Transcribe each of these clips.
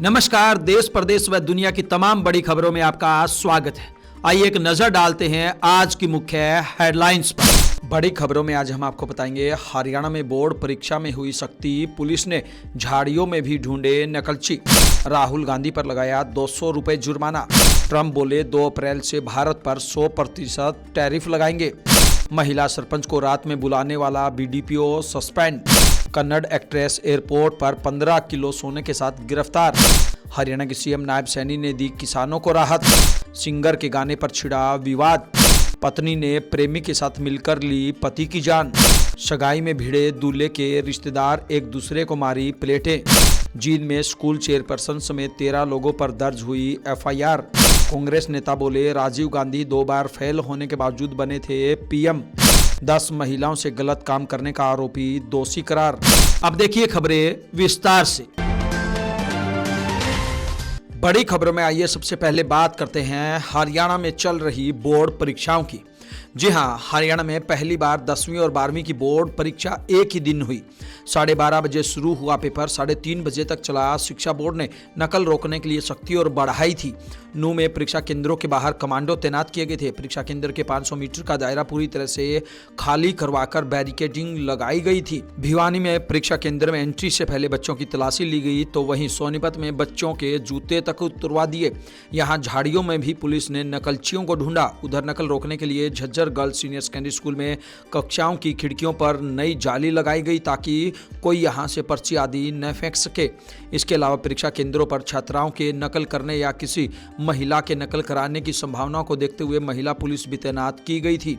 नमस्कार। देश प्रदेश व दुनिया की तमाम बड़ी खबरों में आपका स्वागत है। आइए एक नजर डालते हैं आज की मुख्य हेडलाइंस पर। बड़ी खबरों में आज हम आपको बताएंगे, हरियाणा में बोर्ड परीक्षा में हुई सख्ती, पुलिस ने झाड़ियों में भी ढूंढे नकलची। राहुल गांधी पर लगाया 200 रुपए जुर्माना। ट्रंप बोले 2 अप्रैल से भारत पर 100% टैरिफ लगाएंगे। महिला सरपंच को रात में बुलाने वाला BDPO suspend. Kannada actress airport पर 15 किलो सोने के साथ गिरफ्तार। हरियाणा के सीएम नायब सैनी ने दी किसानों को राहत। सिंगर के गाने पर छिड़ा विवाद। पत्नी ने प्रेमी के साथ मिलकर ली पति की जान। सगाई में भिड़े दूल्हे के रिश्तेदार एक दूसरे को मारी प्लेटें। जींद में स्कूल चेयरपर्सन समेत 13 लोगों पर दर्ज हुई एफआईआर। कांग्रेस नेता बोले राजीव गांधी 2 बार फेल होने के बावजूद बने थे पीएम। 10 महिलाओं से गलत काम करने का आरोपी दोषी करार। अब देखिए खबरें विस्तार से। बड़ी खबरों में आइए सबसे पहले बात करते हैं हरियाणा में चल रही बोर्ड परीक्षाओं की। जी हां, हरियाणा में पहली बार 10वीं और 12वीं की बोर्ड परीक्षा एक ही दिन हुई। 12:30 बजे शुरू हुआ पेपर 3:30 बजे तक चला। शिक्षा बोर्ड ने नकल रोकने के लिए सख्ती और बढ़ाई थी। नूंह में परीक्षा केंद्रों के बाहर कमांडो तैनात किए गए थे। परीक्षा केंद्र के 500 मीटर का दायरा पूरी तरह से खाली करवाकर बैरिकेडिंग लगाई गई थी। भिवानी में परीक्षा केंद्र में एंट्री से पहले बच्चों की तलाशी ली गई, तो वहीं सोनीपत में बच्चों के जूते तक उतरवा दिए। यहाँ झाड़ियों में भी पुलिस ने नकलचियों को ढूंढा। उधर नकल रोकने के लिए Jhajjar girls senior secondary school में कक्षाओं की खिड़कियों पर नई जाली लगाई गई ताकि कोई यहां से पर्ची आदि न फेंक सके। इसके अलावा परीक्षा केंद्रों पर छात्राओं के नकल करने या किसी महिला के नकल कराने की संभावना को देखते हुए महिला पुलिस भी तैनात की गई थी।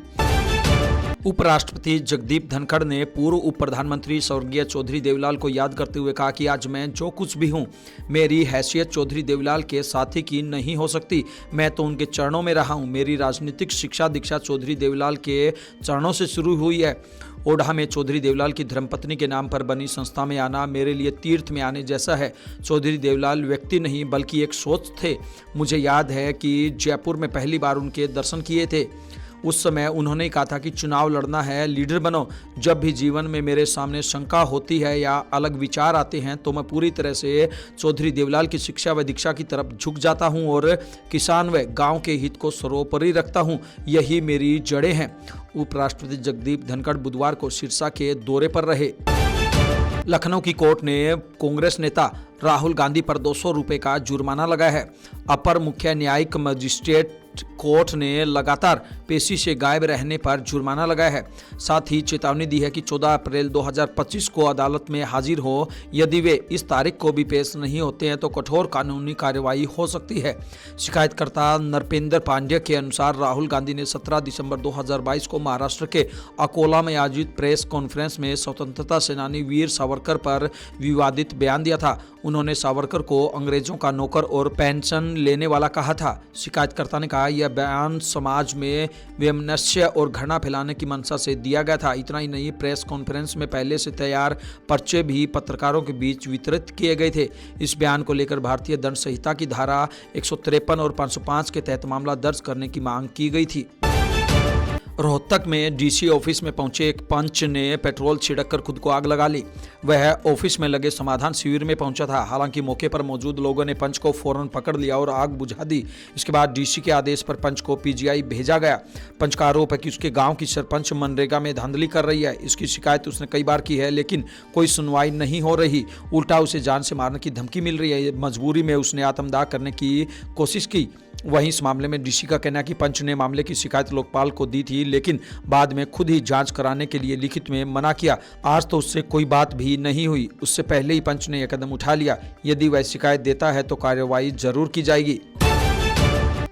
उपराष्ट्रपति जगदीप धनखड़ ने पूर्व उप प्रधानमंत्री स्वर्गीय चौधरी देवीलाल को याद करते हुए कहा कि आज मैं जो कुछ भी हूं, मेरी हैसियत चौधरी देवीलाल के साथी की नहीं हो सकती। मैं तो उनके चरणों में रहा हूं। मेरी राजनीतिक शिक्षा दीक्षा चौधरी देवीलाल के चरणों से शुरू हुई है। ओढ़ा में चौधरी देवीलाल की धर्मपत्नी के नाम पर बनी संस्था में आना मेरे लिए तीर्थ में आने जैसा है। चौधरी देवीलाल व्यक्ति नहीं बल्कि एक सोच थे। मुझे याद है कि जयपुर में पहली बार उनके दर्शन किए थे। उस समय उन्होंने कहा था कि चुनाव लड़ना है, लीडर बनो। जब भी जीवन में मेरे सामने शंका होती है या अलग विचार आते हैं तो मैं पूरी तरह से चौधरी देवीलाल की शिक्षा व दीक्षा की तरफ झुक जाता हूं और किसान व गांव के हित को सर्वोपरि रखता हूं। यही मेरी जड़ें हैं। उपराष्ट्रपति जगदीप धनखड़ बुधवार को सिरसा के दौरे पर रहे। लखनऊ की कोर्ट ने कांग्रेस नेता राहुल गांधी पर 200 रुपए का जुर्माना लगाया है। अपर मुख्य न्यायिक मजिस्ट्रेट कोर्ट ने लगातार पेशी से गायब रहने पर जुर्माना लगाया है। साथ ही चेतावनी दी है कि 14 अप्रैल 2025 को अदालत में हाजिर हो। यदि वे इस तारीख को भी पेश नहीं होते हैं तो कठोर कानूनी कार्रवाई हो सकती है। शिकायतकर्ता नरपेंद्र पांड्या के अनुसार राहुल गांधी ने 17 दिसंबर 2022 को महाराष्ट्र के अकोला में आयोजित प्रेस कॉन्फ्रेंस में स्वतंत्रता सेनानी वीर सावरकर पर विवादित बयान दिया था। उन्होंने सावरकर को अंग्रेजों का नौकर और पेंशन लेने वाला कहा था। शिकायतकर्ता ने कहा यह बयान समाज में वैमनस्य और घृणा फैलाने की मंशा से दिया गया था। इतना ही नहीं, प्रेस कॉन्फ्रेंस में पहले से तैयार पर्चे भी पत्रकारों के बीच वितरित किए गए थे। इस बयान को लेकर भारतीय दंड संहिता की धारा 153 और 505 के तहत मामला दर्ज करने की मांग की गई थी। रोहतक में डीसी ऑफिस में पहुंचे एक पंच ने पेट्रोल छिड़ककर खुद को आग लगा ली। वह ऑफिस में लगे समाधान शिविर में पहुंचा था। हालांकि मौके पर मौजूद लोगों ने पंच को फौरन पकड़ लिया और आग बुझा दी। इसके बाद डीसी के आदेश पर पंच को पीजीआई भेजा गया। पंच का आरोप है कि उसके गांव की सरपंच मनरेगा में धांधली कर रही है। इसकी शिकायत उसने कई बार की है, लेकिन कोई सुनवाई नहीं हो रही। उल्टा उसे जान से मारने की धमकी मिल रही है। मजबूरी में उसने आत्मदाह करने की कोशिश की। वहीं इस मामले में डीसी का कहना है कि पंच ने मामले की शिकायत लोकपाल को दी थी, लेकिन बाद में खुद ही जांच कराने के लिए लिखित में मना किया। आज तो उससे कोई बात भी नहीं हुई। उससे पहले ही पंच ने यह कदम उठा लिया। यदि वह शिकायत देता है तो कार्रवाई जरूर की जाएगी।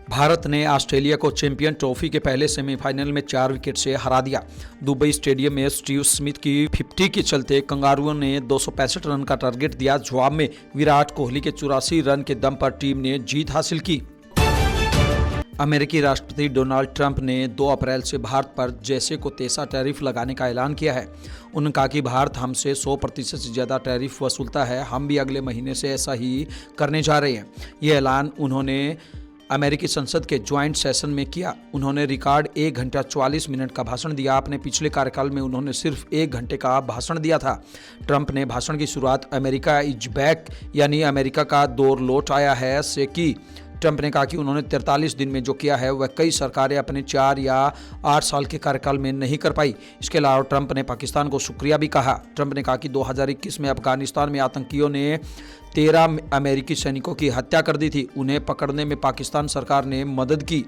भारत ने ऑस्ट्रेलिया को चैंपियन ट्रॉफी के पहले सेमीफाइनल में 4 विकेट से हरा दिया। दुबई स्टेडियम में स्टीव स्मिथ की 50 के चलते कंगारुओं ने 265 रन का टारगेट दिया। जवाब में विराट कोहली के 84 रन के दम पर टीम ने जीत हासिल की। अमेरिकी राष्ट्रपति डोनाल्ड ट्रंप ने 2 अप्रैल से भारत पर जैसे को तैसा टैरिफ लगाने का ऐलान किया है। उन्होंने कहा कि भारत हमसे 100% से ज़्यादा टैरिफ वसूलता है। हम भी अगले महीने से ऐसा ही करने जा रहे हैं। ये ऐलान उन्होंने अमेरिकी संसद के ज्वाइंट सेशन में किया। उन्होंने रिकॉर्ड 1 घंटा 44 मिनट का भाषण दिया। अपने पिछले कार्यकाल में उन्होंने सिर्फ 1 घंटे का भाषण दिया था। ट्रंप ने भाषण की शुरुआत अमेरिका इज बैक यानी अमेरिका का दौर लौट आया है से की। ट्रंप ने कहा कि उन्होंने 43 दिन में जो किया है वह कई सरकारें अपने 4 या 8 साल के कार्यकाल में नहीं कर पाई। इसके अलावा ट्रंप ने पाकिस्तान को शुक्रिया भी कहा। ट्रंप ने कहा कि 2021 में अफगानिस्तान में आतंकियों ने 13 अमेरिकी सैनिकों की हत्या कर दी थी। उन्हें पकड़ने में पाकिस्तान सरकार ने मदद की।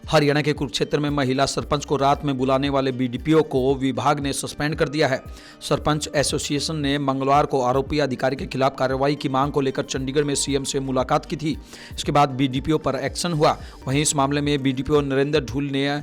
हरियाणा के कुरुक्षेत्र में महिला सरपंच को रात में बुलाने वाले बीडीपीओ को विभाग ने सस्पेंड कर दिया है। सरपंच एसोसिएशन ने मंगलवार को आरोपी अधिकारी के खिलाफ कार्रवाई की मांग को लेकर चंडीगढ़ में सीएम से मुलाकात की थी। इसके बाद बीडीपीओ पर एक्शन हुआ। वहीं इस मामले में बीडीपीओ नरेंद्र ढूल ने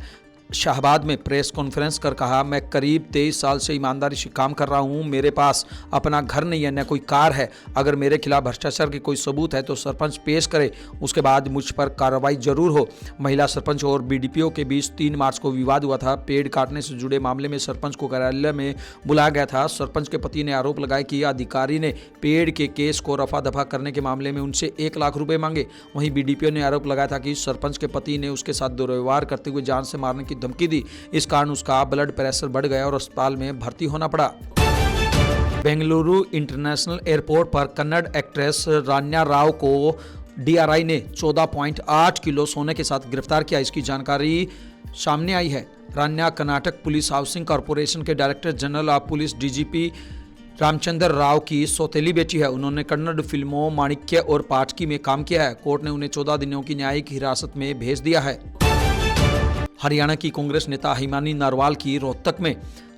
शाहबाद में प्रेस कॉन्फ्रेंस कर कहा, मैं करीब 23 साल से ईमानदारी से काम कर रहा हूं। मेरे पास अपना घर नहीं है, न कोई कार है। अगर मेरे खिलाफ भ्रष्टाचार के कोई सबूत है तो सरपंच पेश करे, उसके बाद मुझ पर कार्रवाई जरूर हो। महिला सरपंच और बीडीपीओ के बीच 3 मार्च को विवाद हुआ था। पेड़ काटने से जुड़े मामले में सरपंच को कार्यालय में बुलाया गया था। सरपंच के पति ने आरोप लगाया कि अधिकारी ने पेड़ के केस को रफा दफा करने के मामले में उनसे 1 लाख रुपए मांगे। वहीं बीडीपीओ ने आरोप लगाया था कि सरपंच के पति ने उसके साथ दुर्व्यवहार करते हुए जान से मारने की धमकी दी। इस कारण उसका ब्लड प्रेशर बढ़ गया और अस्पताल में भर्ती होना पड़ा। बेंगलुरु इंटरनेशनल एयरपोर्ट पर कन्नड़ एक्ट्रेस रान्या राव को डीआरआई ने 14.8 किलो सोने के साथ गिरफ्तार किया। इसकी जानकारी सामने आई है। Ranya Karnataka police housing corporation के director general of police DGP Ramachandra Rao की सौतेली बेटी है। उन्होंने कन्नड़ फिल्मों माणिक्य और पाटकी में काम किया है। कोर्ट ने उन्हें 14 दिनों की न्यायिक हिरासत में भेज दिया है। हरियाणा की कांग्रेस नेता हिमानी नरवाल की रोहतक में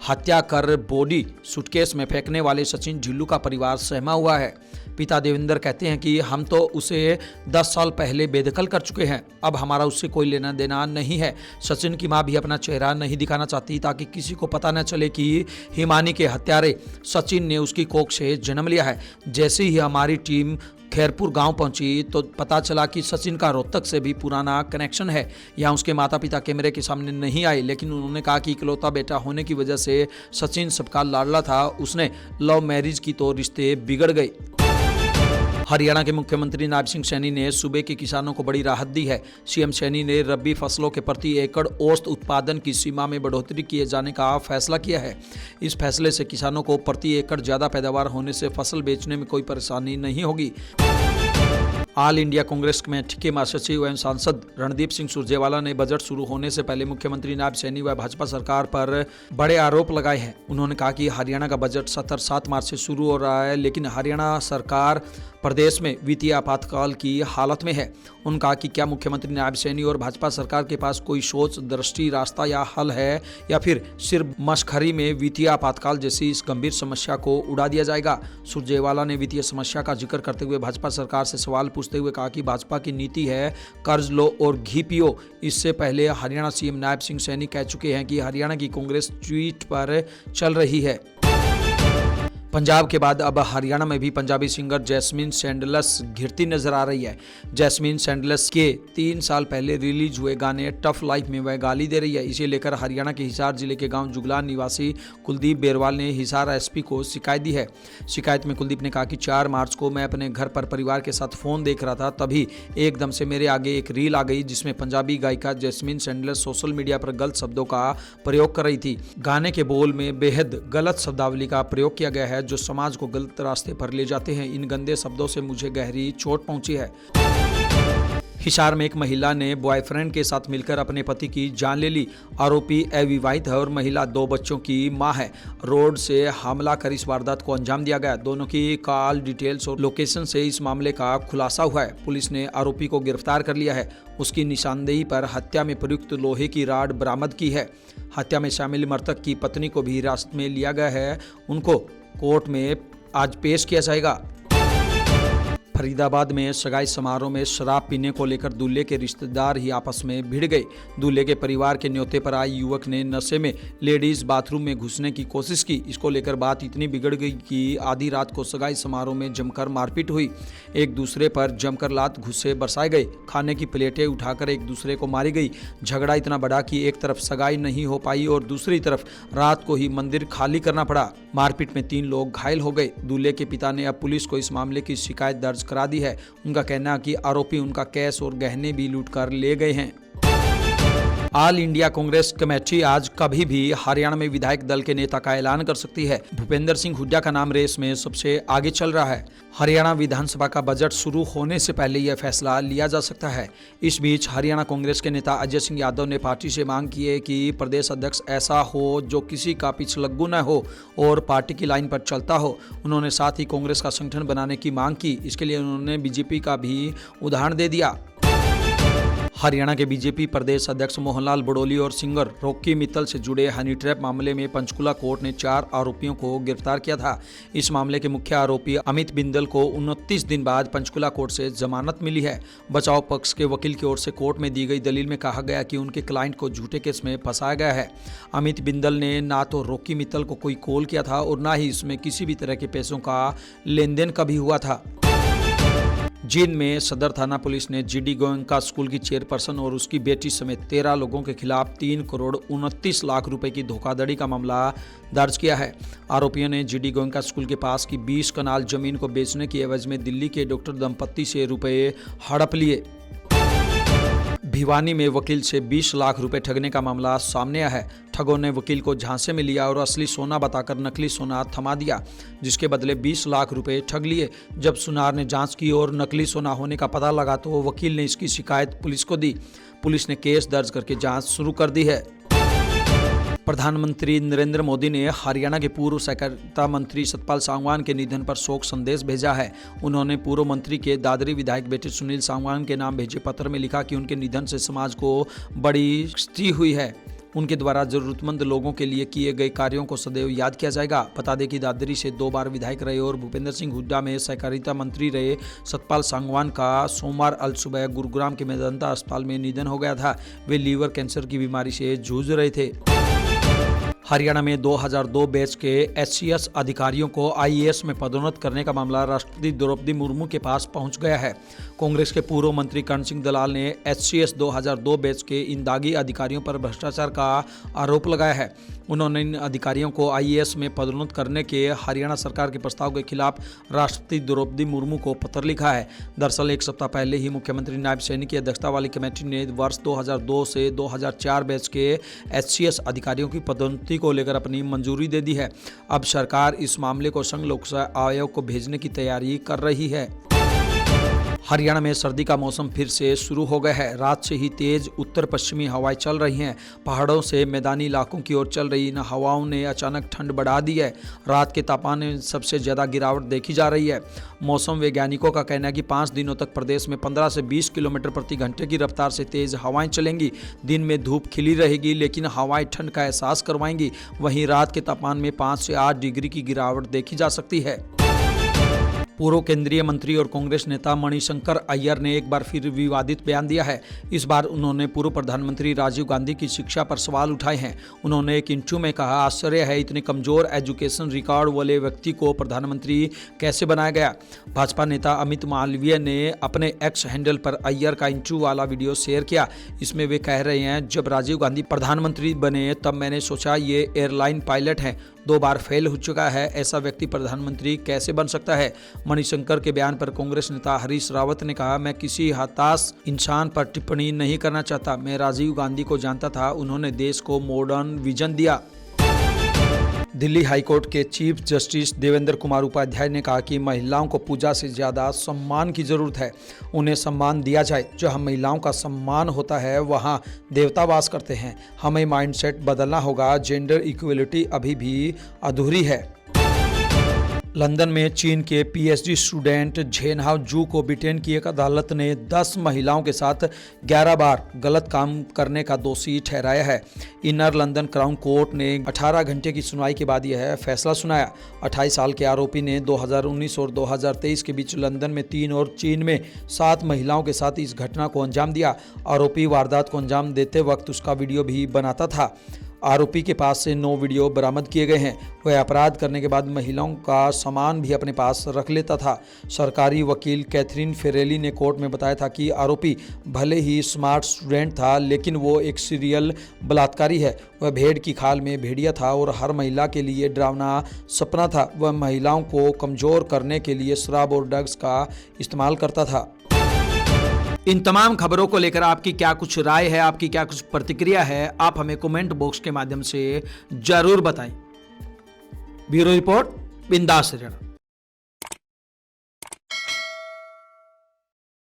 हत्या कर बॉडी सूटकेस में फेंकने वाले सचिन ढिल्लू का परिवार सहमा हुआ है। पिता देवेंद्र कहते हैं कि हम तो उसे 10 साल पहले बेदखल कर चुके हैं। अब हमारा उससे कोई लेना देना नहीं है। सचिन की मां भी अपना चेहरा नहीं दिखाना चाहती ताकि किसी को पता न चले कि हिमानी के हत्यारे सचिन ने उसकी कोख से जन्म लिया है। जैसे ही हमारी टीम खैरपुर गांव पहुंची तो पता चला कि सचिन का रोहतक से भी पुराना कनेक्शन है। यहाँ उसके माता पिता कैमरे के सामने नहीं आए, लेकिन उन्होंने कहा कि इकलौता बेटा होने की वजह से सचिन सबका लाडला था। उसने लव मैरिज की तो रिश्ते बिगड़ गए। हरियाणा के मुख्यमंत्री नायब सिंह सैनी ने सूबे के किसानों को बड़ी राहत दी है। सीएम सैनी ने रबी फसलों के प्रति एकड़ औसत उत्पादन की सीमा में बढ़ोतरी किए जाने का फैसला किया है। इस फैसले से किसानों को प्रति एकड़ ज्यादा पैदावार होने से फसल बेचने में कोई परेशानी नहीं होगी। ऑल इंडिया कांग्रेस कमेटी के महासचिव एवं सांसद रणदीप सिंह सुरजेवाला ने बजट शुरू होने से पहले मुख्यमंत्री नायब सैनी व भाजपा सरकार पर बड़े आरोप लगाए हैं। उन्होंने कहा कि हरियाणा का बजट सत्र 7 मार्च से शुरू हो रहा है, लेकिन हरियाणा सरकार प्रदेश में वित्तीय आपातकाल की हालत में है। उन्होंने कहा कि क्या मुख्यमंत्री नायब सैनी और भाजपा सरकार के पास कोई सोच, दृष्टि, रास्ता या हल है, या फिर सिर्फ मशखरी में वित्तीय आपातकाल जैसी इस गंभीर समस्या को उड़ा दिया जाएगा। सुरजेवाला ने वित्तीय समस्या का जिक्र करते हुए भाजपा सरकार से सवाल पूछते हुए कहा कि भाजपा की नीति है कर्ज लो और घी पियो। इससे पहले हरियाणा सीएम नायब सिंह सैनी कह चुके हैं कि हरियाणा की कांग्रेस ट्वीट पर चल रही है। पंजाब के बाद अब हरियाणा में भी पंजाबी सिंगर जैस्मीन सैंडलस घिरती नजर आ रही है। जैस्मीन सैंडलस के 3 साल पहले रिलीज हुए गाने टफ लाइफ में वह गाली दे रही है। इसे लेकर हरियाणा के हिसार जिले के गांव जुगलान निवासी कुलदीप बेरवाल ने हिसार एसपी को शिकायत दी है। शिकायत में कुलदीप ने कहा कि 4 मार्च को मैं अपने घर पर परिवार के साथ फोन देख रहा था, तभी एकदम से मेरे आगे एक रील आ गई जिसमें पंजाबी गायिका जैस्मीन सैंडलस सोशल मीडिया पर गलत शब्दों का प्रयोग कर रही थी। गाने के बोल में बेहद गलत शब्दावली का प्रयोग किया गया है जो समाज को गलत रास्ते पर ले जाते हैं। इन गंदे शब्दों से मुझे गहरी चोट पहुंची है। हिसार में एक महिला ने बॉयफ्रेंड के साथ मिलकर अपने पति की जान ले ली। आरोपी अविवाहित है और महिला 2 बच्चों की मां है। रोड से हमला कर इस वारदात को अंजाम दिया गया। दोनों की कॉल डिटेल्स और लोकेशन से इस मामले का खुलासा हुआ है। पुलिस ने आरोपी को गिरफ्तार कर लिया है। उसकी निशानदेही पर हत्या में प्रयुक्त लोहे की राड बरामद की है। हत्या में शामिल मृतक की पत्नी को भी हिरासत में लिया गया है। उनको कोर्ट में आज पेश किया जाएगा। फरीदाबाद में सगाई समारोह में शराब पीने को लेकर दूल्हे के रिश्तेदार ही आपस में भिड़ गए। दूल्हे के परिवार के न्योते पर आए युवक ने नशे में लेडीज बाथरूम में घुसने की कोशिश की। इसको लेकर बात इतनी बिगड़ गई कि आधी रात को सगाई समारोह में जमकर मारपीट हुई। एक दूसरे पर जमकर लात घुस्से बरसाए गए। खाने की प्लेटें उठाकर एक दूसरे को मारी गई। झगड़ा इतना बढ़ा कि एक तरफ सगाई नहीं हो पाई और दूसरी तरफ रात को ही मंदिर खाली करना पड़ा। मारपीट में 3 लोग घायल हो गए। दूल्हे के पिता ने अब पुलिस को इस मामले की शिकायत दर्ज करा दी है। उनका कहना है कि आरोपी उनका कैश और गहने भी लूट कर ले गए हैं। ऑल इंडिया कांग्रेस कमेटी आज कभी भी हरियाणा में विधायक दल के नेता का ऐलान कर सकती है। भूपेंद्र सिंह हुड्डा का नाम रेस में सबसे आगे चल रहा है। हरियाणा विधानसभा का बजट शुरू होने से पहले यह फैसला लिया जा सकता है। इस बीच हरियाणा कांग्रेस के नेता अजय सिंह यादव ने पार्टी से मांग की है कि प्रदेश अध्यक्ष ऐसा हो जो किसी का पिछलग्गू न हो और पार्टी की लाइन पर चलता हो। उन्होंने साथ ही कांग्रेस का संगठन बनाने की मांग की। इसके लिए उन्होंने बीजेपी का भी उदाहरण दे दिया। हरियाणा के बीजेपी प्रदेश अध्यक्ष मोहनलाल बड़ोली और सिंगर रॉकी मित्तल से जुड़े हनी ट्रैप मामले में पंचकुला कोर्ट ने 4 आरोपियों को गिरफ्तार किया था। इस मामले के मुख्य आरोपी अमित बिंदल को 29 दिन बाद पंचकुला कोर्ट से जमानत मिली है। बचाव पक्ष के वकील की ओर से कोर्ट में दी गई दलील में कहा गया कि उनके क्लाइंट को झूठे केस में फंसाया गया है। अमित बिंदल ने ना तो रॉकी मित्तल को कोई कॉल किया था और ना ही इसमें किसी भी तरह के पैसों का लेन देन कभी हुआ था। जींद में सदर थाना पुलिस ने जीडी गोयनका स्कूल की चेयरपर्सन और उसकी बेटी समेत 13 लोगों के खिलाफ 3 करोड़ 29 लाख रुपए की धोखाधड़ी का मामला दर्ज किया है। आरोपियों ने जीडी गोयनका स्कूल के पास की 20 कनाल जमीन को बेचने की एवज में दिल्ली के डॉक्टर दंपत्ति से रुपए हड़प लिए। भिवानी में वकील से 20 लाख रुपए ठगने का मामला सामने आया है। ठगों ने वकील को झांसे में लिया और असली सोना बताकर नकली सोना थमा दिया, जिसके बदले 20 लाख रुपए ठग लिए। जब सुनार ने जांच की और नकली सोना होने का पता लगा तो वकील ने इसकी शिकायत पुलिस को दी। पुलिस ने केस दर्ज करके जांच शुरू कर दी है। प्रधानमंत्री नरेंद्र मोदी ने हरियाणा के पूर्व सहकारिता मंत्री सतपाल सांगवान के निधन पर शोक संदेश भेजा है। उन्होंने पूर्व मंत्री के दादरी विधायक बेटे सुनील सांगवान के नाम भेजे पत्र में लिखा कि उनके निधन से समाज को बड़ी क्षति हुई है। उनके द्वारा जरूरतमंद लोगों के लिए किए गए कार्यों को सदैव याद किया जाएगा। बता दें कि दादरी से 2 बार विधायक रहे और भूपेंद्र सिंह हुड्डा में सहकारिता मंत्री रहे सतपाल सांगवान का सोमवार अलसुबह गुरुग्राम के मेदांता अस्पताल में निधन हो गया था। वे लीवर कैंसर की बीमारी से जूझ रहे थे। हरियाणा में 2002 बैच के एचसीएस अधिकारियों को आईएएस में पदोन्नत करने का मामला राष्ट्रपति द्रौपदी मुर्मू के पास पहुंच गया है। कांग्रेस के पूर्व मंत्री कर्ण सिंह दलाल ने एचसीएस 2002 बैच के इन दागी अधिकारियों पर भ्रष्टाचार का आरोप लगाया है। उन्होंने इन अधिकारियों को आईएएस में पदोन्नत करने के हरियाणा सरकार के प्रस्ताव के खिलाफ राष्ट्रपति द्रौपदी मुर्मू को पत्र लिखा है। दरअसल 1 सप्ताह पहले ही मुख्यमंत्री नायब सैनी की अध्यक्षता वाली कमेटी ने वर्ष 2002 से 2004 बैच के एचसीएस अधिकारियों की पदोन्नति को लेकर अपनी मंजूरी दे दी है। अब सरकार इस मामले को संघ लोक सेवा आयोग को भेजने की तैयारी कर रही है। हरियाणा में सर्दी का मौसम फिर से शुरू हो गया है। रात से ही तेज उत्तर पश्चिमी हवाएं चल रही हैं। पहाड़ों से मैदानी इलाकों की ओर चल रही इन हवाओं ने अचानक ठंड बढ़ा दी है। रात के तापमान में सबसे ज़्यादा गिरावट देखी जा रही है। मौसम वैज्ञानिकों का कहना है कि 5 दिनों तक प्रदेश में 15 से 20 किलोमीटर प्रति घंटे की रफ्तार से तेज हवाएं चलेंगी। दिन में धूप खिली रहेगी लेकिन हवाएं ठंड का एहसास करवाएंगी। वहीं रात के तापमान में 5 से 8 डिग्री की गिरावट देखी जा सकती है। पूर्व केंद्रीय मंत्री और कांग्रेस नेता मणिशंकर अय्यर ने एक बार फिर विवादित बयान दिया है। इस बार उन्होंने पूर्व प्रधानमंत्री राजीव गांधी की शिक्षा पर सवाल उठाए हैं। उन्होंने एक इंटरव्यू में कहा, आश्चर्य है इतने कमजोर एजुकेशन रिकॉर्ड वाले व्यक्ति को प्रधानमंत्री कैसे बनाया गया। भाजपा नेता अमित मालवीय ने अपने एक्स हैंडल पर अय्यर का इंटरव्यू वाला वीडियो शेयर किया। इसमें वे कह रहे हैं, जब राजीव गांधी प्रधानमंत्री बने तब मैंने सोचा ये एयरलाइन पायलट हैं, 2 बार फेल हो चुका है, ऐसा व्यक्ति प्रधानमंत्री कैसे बन सकता है। मणिशंकर के बयान पर कांग्रेस नेता हरीश रावत ने कहा, मैं किसी हताश इंसान पर टिप्पणी नहीं करना चाहता। मैं राजीव गांधी को जानता था, उन्होंने देश को मॉडर्न विजन दिया। दिल्ली हाईकोर्ट के चीफ जस्टिस देवेंद्र कुमार उपाध्याय ने कहा कि महिलाओं को पूजा से ज़्यादा सम्मान की ज़रूरत है। उन्हें सम्मान दिया जाए। जहाँ महिलाओं का सम्मान होता है वहाँ देवता वास करते हैं। हमें माइंडसेट बदलना होगा। जेंडर इक्वलिटी अभी भी अधूरी है। लंदन में चीन के पीएचडी स्टूडेंट झेनहाओ जू को ब्रिटेन की एक अदालत ने 10 महिलाओं के साथ 11 बार गलत काम करने का दोषी ठहराया है। इनर लंदन क्राउन कोर्ट ने 18 घंटे की सुनवाई के बाद यह फैसला सुनाया। 28 साल के आरोपी ने 2019 और 2023 के बीच लंदन में 3 और चीन में 7 महिलाओं के साथ इस घटना को अंजाम दिया। आरोपी वारदात को अंजाम देते वक्त उसका वीडियो भी बनाता था। आरोपी के पास से 9 वीडियो बरामद किए गए हैं। वह अपराध करने के बाद महिलाओं का सामान भी अपने पास रख लेता था। सरकारी वकील कैथरीन फेरेली ने कोर्ट में बताया था कि आरोपी भले ही स्मार्ट स्टूडेंट था, लेकिन वो एक सीरियल बलात्कारी है। वह भेड़ की खाल में भेड़िया था और हर महिला के लिए डरावना सपना था। वह महिलाओं को कमजोर करने के लिए शराब और ड्रग्स का इस्तेमाल करता था। इन तमाम खबरों को लेकर आपकी क्या कुछ राय है, आपकी क्या कुछ प्रतिक्रिया है, आप हमें कमेंट बॉक्स के माध्यम से जरूर बताएं। ब्यूरो रिपोर्ट, बिंदास हरियाणा।